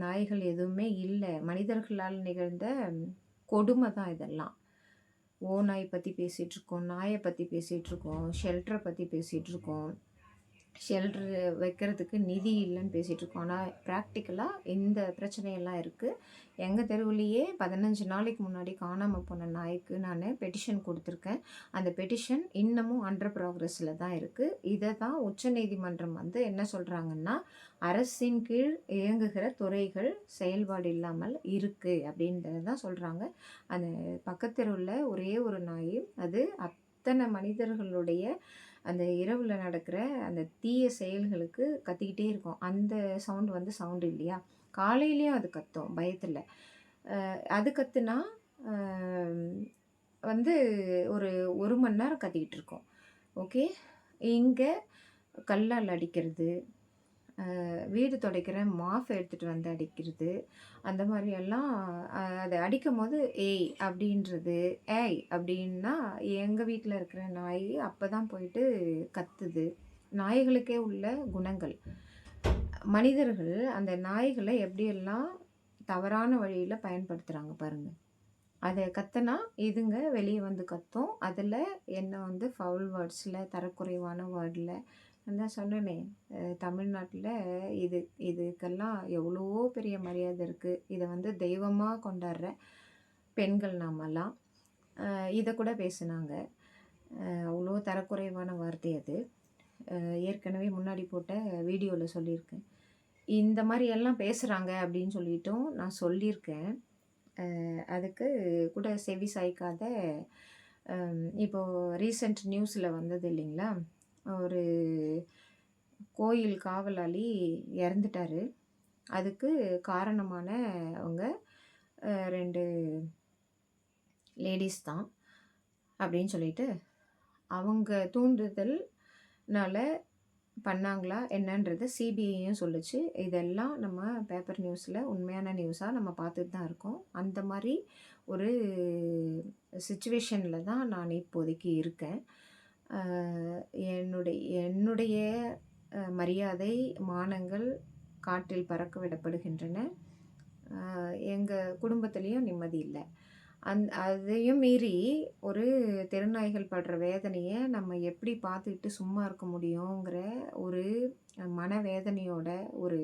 நாய்கள் எதுவுமே இல்லை. மனிதர்களால் நிகழ்ந்த கொடுமை தான் இதெல்லாம். ஓநாய் பற்றி பேசிகிட்ருக்கோம், நாயை பற்றி பேசிகிட்ருக்கோம், ஷெல்டரை பற்றி பேசிகிட்ருக்கோம், ஷெல்டர் வைக்கிறதுக்கு நிதி இல்லைன்னு பேசிகிட்ருக்கோம். ஆனால் ப்ராக்டிக்கலாக இந்த பிரச்சனையெல்லாம் இருக்குது. எங்கள் தெருவுலேயே 15 நாளைக்கு முன்னாடி காணாமல் போன நாய்க்கு நான் பெட்டிஷன் கொடுத்துருக்கேன். அந்த பெட்டிஷன் இன்னமும் அண்டர் ப்ராக்ரஸில் தான் இருக்குது. இதை தான் உச்சநீதிமன்றம் வந்து என்ன சொல்கிறாங்கன்னா, அரசின் கீழ் இயங்குகிற துறைகள் செயல்பாடு இல்லாமல் இருக்குது அப்படின்றத தான் சொல்கிறாங்க. அந்த பக்கத்தெருவில் ஒரே ஒரு நாய், அது அத்தனை மனிதர்களுடைய அந்த இரவில் நடக்கிற அந்த தீய செயல்களுக்கு கத்திக்கிட்டே இருக்கும். அந்த சவுண்டு வந்து சவுண்டு இல்லையா, காலையிலையும் அது கத்தும் பயத்தில். அது கத்துனா வந்து ஒரு 1 மணி நேரம் கத்திக்கிட்டு இருக்கோம். ஓகே, இங்கே கல்லால் அடிக்கிறது, வீடு துடைக்கிற மாஃப் எடுத்துகிட்டு வந்து அடிக்கிறது, அந்த மாதிரியெல்லாம் அதை அடிக்கும் போது ஏய் அப்படின்றது, ஏய் அப்படின்னா எங்கள் வீட்டில் இருக்கிற நாய் அப்போ தான் போயிட்டு கத்துது. நாய்களுக்கே உள்ள குணங்கள். மனிதர்கள் அந்த நாய்களை எப்படியெல்லாம் தவறான வழியில் பயன்படுத்துகிறாங்க பாருங்கள். அதை கத்துனா இதுங்க வெளியே வந்து கத்தும். அதில் என்ன வந்து ஃபவுல் வேர்ட்ஸில், தரக்குறைவான வேர்டில், நான் தான் சொன்னேனே, தமிழ்நாட்டில் இதுக்கெல்லாம் எவ்வளோ பெரிய மரியாதை இருக்குது. இதை வந்து தெய்வமாக கொண்டாடுற பெண்கள் நாமெல்லாம். இதை கூட பேசுனாங்க. அவ்வளோ தரக்குறைவான வார்த்தை அது. ஏற்கனவே முன்னாடி போட்ட வீடியோவில் சொல்லியிருக்கேன். இந்த மாதிரி எல்லாம் பேசுகிறாங்க அப்படின்னு சொல்லிட்டும் நான் சொல்லியிருக்கேன். அதுக்கு கூட செவி சாய்க்காத இப்போது ரீசெண்ட் நியூஸில் வந்தது இல்லைங்களா, ஒரு கோயில் காவலாளி இறந்துட்டார். அதுக்கு காரணமான அவங்க 2 லேடிஸ் தான் அப்படின்னு சொல்லிட்டு அவங்க தூண்டுதல்னால பண்ணாங்களா என்னன்றது சிபிஐயும் சொல்லுச்சு. இதெல்லாம் நம்ம பேப்பர் நியூஸில் உண்மையான நியூஸாக நம்ம பார்த்துட்டு தான் இருக்கோம். அந்த மாதிரி ஒரு சிச்சுவேஷனில் தான் நான் இப்போதைக்கு இருக்கேன். என்னுடைய மரியாதை, மானங்கள் காற்றில் பறக்க விடப்படுகின்றன. எங்கள் குடும்பத்துலேயும் நிம்மதி இல்லை. அதையும் மீறி ஒரு தெருநாய்கள் படுற வேதனையை நம்ம எப்படி பார்த்துக்கிட்டு சும்மா இருக்க முடியுங்கிற ஒரு மனவேதனையோட, ஒரு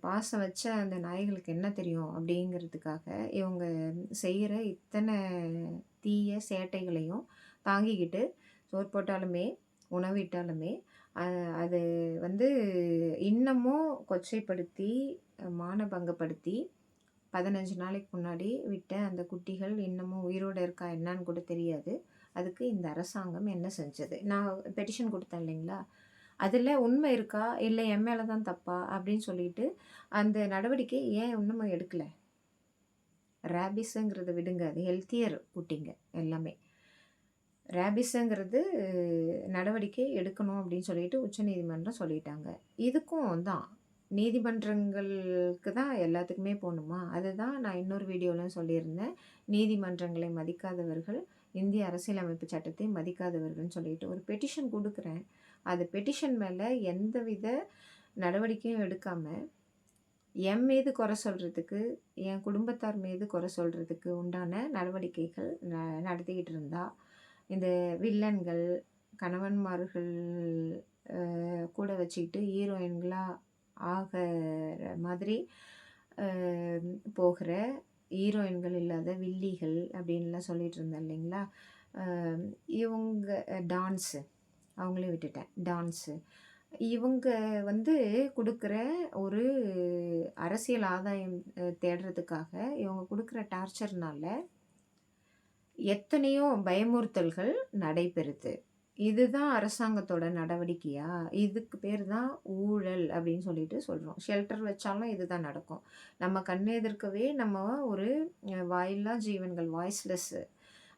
பாசம் வச்ச அந்த நாய்களுக்கு என்ன தெரியும் அப்படிங்கிறதுக்காக இவங்க செய்கிற இத்தனை தீய சேட்டைகளையும் தாங்கிக்கிட்டு சோறு போட்டாலுமே உணவிட்டாலுமே அது வந்து இன்னமும் கொச்சைப்படுத்தி, மானபங்கப்படுத்தி 15 நாளைக்கு முன்னாடி விட்ட அந்த குட்டிகள் இன்னமும் உயிரோடு இருக்கா என்னான்னு கூட தெரியாது. அதுக்கு இந்த அரசாங்கம் என்ன செஞ்சது? நான் பெட்டிஷன் கொடுத்தேன் இல்லைங்களா? அதில் உண்மை இருக்கா? இல்லை என் மேலே தான் தப்பா? அப்படின்னு சொல்லிட்டு அந்த நடவடிக்கை ஏன் இன்னமும் எடுக்கல? ரேபிஸுங்கிறத விடுங்க. அது ஹெல்த்தியர் குட்டிங்க எல்லாமே. ரேபிஸுங்கிறது நடவடிக்கை எடுக்கணும் அப்படின்னு சொல்லிட்டு உச்சநீதிமன்றம் சொல்லிட்டாங்க. இதுக்கும் தான் நீதிமன்றங்களுக்கு தான் எல்லாத்துக்குமே போகணுமா? அதுதான் நான் இன்னொரு வீடியோவில் சொல்லியிருந்தேன். நீதிமன்றங்களை மதிக்காதவர்கள் இந்திய அரசியலமைப்பு சட்டத்தை மதிக்காதவர்கள்னு சொல்லிட்டு ஒரு பெட்டிஷன் கொடுக்குறேன். அது பெட்டிஷன் மேலே எந்தவித நடவடிக்கையும் எடுக்காமல் என் மீது குறை சொல்கிறதுக்கு, என் குடும்பத்தார் மீது குறை சொல்கிறதுக்கு உண்டான நடவடிக்கைகள் நடத்திக்கிட்டு இருந்தா, இந்த வில்லன்கள், கணவன்மார்கள் கூட வச்சுக்கிட்டு ஹீரோயின்களா ஆகிற மாதிரி போகிற ஹீரோயின்கள் இல்லாத வில்லிகள் அப்படின்லாம் சொல்லிட்டு இருந்தேன் இல்லைங்களா? இவங்க டான்ஸு அவங்களே விட்டுட்டேன். டான்ஸு இவங்க வந்து கொடுக்குற ஒரு அரசியல் ஆதாயம் தேடுறதுக்காக இவங்க கொடுக்குற டார்ச்சர்னால எத்தனையோ பயமுறுத்தல்கள் நடைபெறுது. இதுதான் அரசாங்கத்தோட நடவடிக்கையா? இதுக்கு பேர் தான் ஊழல் அப்படின்னு சொல்லிட்டு சொல்கிறோம். ஷெல்டர் வச்சாலும் இதுதான் நடக்கும். நம்ம கண் எதிர்க்கவே நம்ம ஒரு வாயில்லா ஜீவன்கள், வாய்ஸ்லெஸ்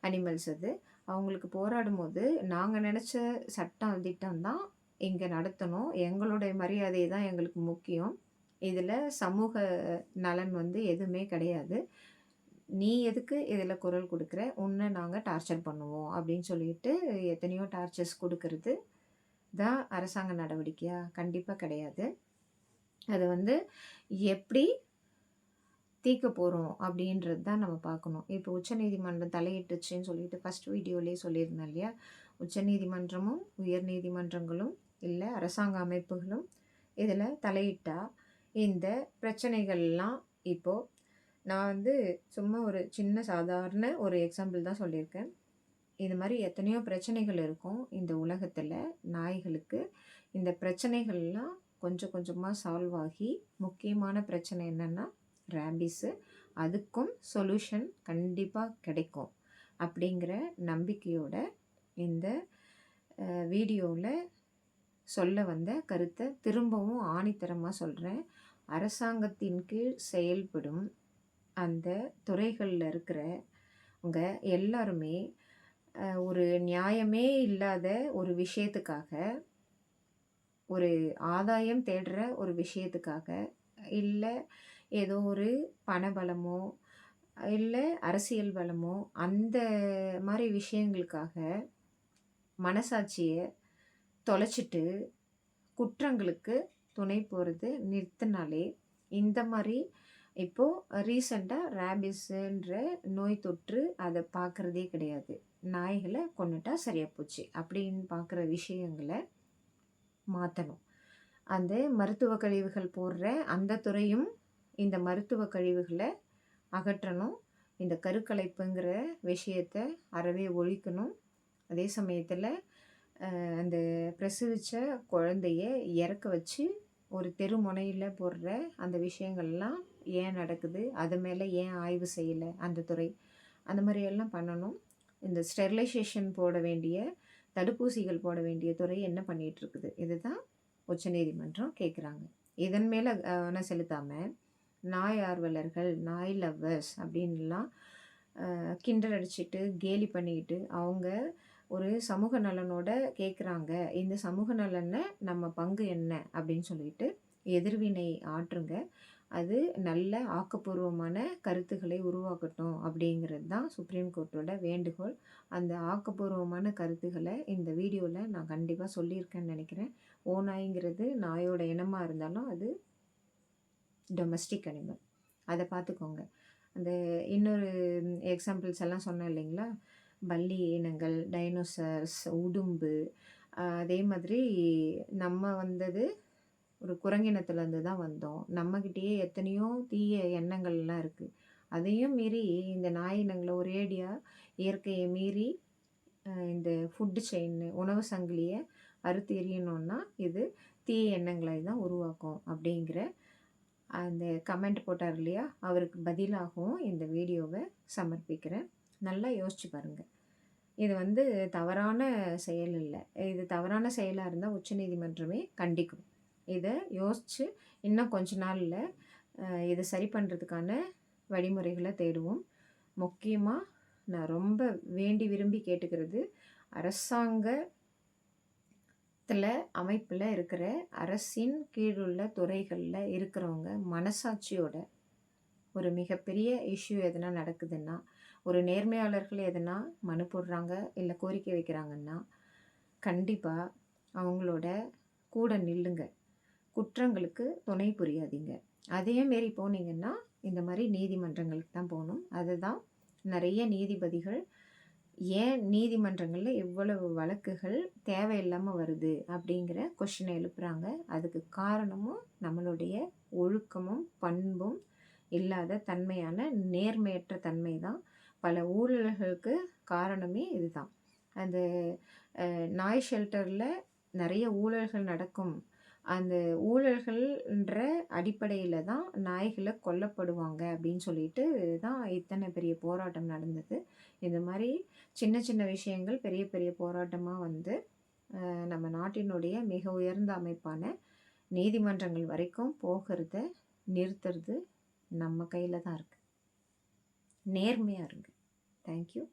அனிமல்ஸ் அது. அவங்களுக்கு போராடும்போது நாங்கள் நினச்ச சட்டம் திட்டம் தான் இங்கே நடத்தணும். எங்களுடைய மரியாதை தான் எங்களுக்கு முக்கியம். இதில் சமூக நலன் வந்து எதுவுமே கிடையாது. நீ எதுக்கு இதில் குரல் கொடுக்குற? உன்னை நாங்கள் டார்ச்சர் பண்ணுவோம் அப்படின்னு சொல்லிட்டு எத்தனையோ டார்ச்சர்ஸ் கொடுக்கறது தான் அரசாங்க நடவடிக்கையா? கண்டிப்பாக கிடையாது. அதை வந்து எப்படி தீர்க்க போகிறோம் அப்படின்றது தான் நம்ம பார்க்கணும். இப்போ உச்சநீதிமன்றம் தலையிட்டுச்சுன்னு சொல்லிட்டு ஃபஸ்ட் வீடியோலேயே சொல்லியிருந்தேன் இல்லையா? உச்சநீதிமன்றமும் உயர் நீதிமன்றங்களும் இல்லை அரசாங்க அமைப்புகளும் இதில் தலையிட்டா இந்த பிரச்சனைகள்லாம் இப்போது நான் வந்து சும்மா ஒரு சின்ன சாதாரண ஒரு எக்ஸாம்பிள் தான் சொல்லியிருக்கேன். இது மாதிரி எத்தனையோ பிரச்சனைகள் இருக்கும் இந்த உலகத்தில் நாய்களுக்கு. இந்த பிரச்சனைகள்லாம் கொஞ்சம் கொஞ்சமாக சால்வ் ஆகி முக்கியமான பிரச்சனை என்னென்னா ரேபிஸு. அதுக்கும் சொல்யூஷன் கண்டிப்பாக கிடைக்கும் அப்படிங்கிற நம்பிக்கையோட இந்த வீடியோவில் சொல்ல வந்த கருத்தை திரும்பவும் ஆணித்தரமாக சொல்கிறேன். அரசாங்கத்தின் கீழ் செயல்படும் அந்த துறைகளில் இருக்கிறவங்க எல்லாருமே ஒரு நியாயமே இல்லாத ஒரு விஷயத்துக்காக, ஒரு ஆதாயம் தேடுற ஒரு விஷயத்துக்காக, இல்லை ஏதோ ஒரு பணபலமோ இல்லை அரசியல் பலமோ அந்த மாதிரி விஷயங்களுக்காக மனசாட்சியை தொலைச்சிட்டு குற்றங்களுக்கு துணை போகிறது நிறுத்தினாலே இந்த மாதிரி இப்போது ரீசெண்டாக ரேபிஸ்ன்ற நோய் தொற்று அதை பார்க்குறதே கிடையாது. நாய்களை கொன்னுட்டா சரியாக போச்சு அப்படின்னு பார்க்குற விஷயங்களை மாற்றணும். அந்த மருத்துவ கழிவுகள் போடுற அந்த துறையும் இந்த மருத்துவ கழிவுகளை அகற்றணும். இந்த கருக்கலைப்புங்கிற விஷயத்தை அறவே ஒழிக்கணும். அதே சமயத்தில் அந்த பிரசவித்த குழந்தைய இறக்க வச்சு ஒரு தெரு முனையில் போடுற அந்த விஷயங்கள்லாம் ஏன் நடக்குது? அது மேலே ஏன் ஆய்வு செய்யலை அந்த துறை? அந்த மாதிரியெல்லாம் பண்ணணும். இந்த ஸ்டெரிலைசேஷன் போட வேண்டிய தடுப்பூசிகள் போட வேண்டிய துறை என்ன பண்ணிகிட்ருக்குது? இதுதான் உச்சநீதிமன்றம் கேட்குறாங்க. இதன் மேலே கவனம் செலுத்தாமல் நாய் ஆர்வலர்கள், நாய் லவ்வர்ஸ் அப்படின்லாம் கிண்டல் அடிச்சுட்டு கேலி பண்ணிக்கிட்டு அவங்க ஒரு சமூக நலனோட கேட்குறாங்க. இந்த சமூக நலனை நம்ம பங்கு என்ன அப்படின்னு சொல்லிட்டு எதிர்வினை ஆற்றுங்க. அது நல்ல ஆக்கப்பூர்வமான கருத்துக்களை உருவாக்கட்டும் அப்படிங்கிறது தான் சுப்ரீம் கோர்ட்டோட வேண்டுகோள். அந்த ஆக்கப்பூர்வமான கருத்துக்களை இந்த வீடியோவில் நான் கண்டிப்பாக சொல்லியிருக்கேன்னு நினைக்கிறேன். ஓநாய்ங்கிறது நாயோட இனமாக இருந்தாலும் அது டொமஸ்டிக் அனிமல். அதை பார்த்துக்கோங்க. அந்த இன்னொரு எக்ஸாம்பிள்ஸ் எல்லாம் சொன்னேன் இல்லைங்களா? பல்லி இனங்கள், டைனோசர்ஸ், உடும்பு, அதே மாதிரி நம்ம வந்தது ஒரு குரங்கினத்துலேருந்து தான் வந்தோம். நம்மக்கிட்டேயே எத்தனையோ தீய எண்ணங்கள்லாம் இருக்குது. அதையும் மீறி இந்த நாய் இனங்களை ஒரேடியாக இயற்கையை மீறி இந்த ஃபுட்டு செயின் உணவு சங்கிலியை அறுத்து எறியணுன்னா இது தீய எண்ணங்களை தான் உருவாக்கும் அப்படிங்கிற அந்த கமெண்ட் போட்டார் இல்லையா, அவருக்கு பதிலாகவும் இந்த வீடியோவை சமர்ப்பிக்கிறேன். நல்லா யோசிச்சு பாருங்க. இது வந்து தவறான செயல் இல்ல. இது தவறான செயலா இருந்தா உச்சநீதிமன்றமே கண்டிக்கும். இத யோசிச்சு இன்னும் கொஞ்ச நாள்ல இத சரி பண்றதுக்கான வழிமுறைகள தேடுவோம். முக்கியமா நான் ரொம்ப வேண்டி விரும்பி கேட்டுக்கிறது, அரசாங்கத்தில அமைப்பில இருக்கிற அரசின் கீழுள்ள துறைகள்ல இருக்கிறவங்க மனசாட்சியோட ஒரு மிகப்பெரிய இஷ்யூ எதுனா நடக்குதுன்னா, ஒரு நேர்மையாளர்கள் எதுனா மனு போடுறாங்க, இல்ல கோரிக்கை வைக்கிறாங்கன்னா, கண்டிப்பா அவங்களோட கூட நில்லுங்க. குற்றங்களுக்கு துணை புரியாதீங்க. அதே மாரி போனீங்கன்னா, இந்த மாரி நீதிமன்றங்களுக்கு தான் போணும். அதுதான் நெறைய நீதிபதிகள் ஏன் நீதிமன்றங்கள்ல இவ்வளவு வழக்குகள் தேவையில்லாம வருது அப்படிங்கிற கொஸ்டின எழுப்புறாங்க. அதுக்கு காரணமும் நம்மளுடைய ஒழுக்கமும், பண்பும் இல்லாத தன்மையான நேர்மையற்ற தன்மை தான். பல ஊழல்களுக்கு காரணமே இதுதான். அந்த நாய் ஷெல்டர்ல நெறைய ஊழல்கள் நடக்கும். அந்த ஊழல்கள்ன்ற அடிப்படையில தான் நாய்கள கொல்லப்படுவாங்க அப்படின்னு சொல்லிட்டு தான் இத்தனை பெரிய போராட்டம் நடந்தது. இந்த மாரி சின்ன சின்ன விஷயங்கள் பெரிய பெரிய போராட்டமா வந்து நம்ம நாட்டினுடைய மிக உயர்ந்த அமைப்பான நீதிமன்றங்கள் வரைக்கும் போகிறத நிறுத்துறது நம்ம கையில தான் இருக்கு. நேர்மையா இருங்க. Thank you.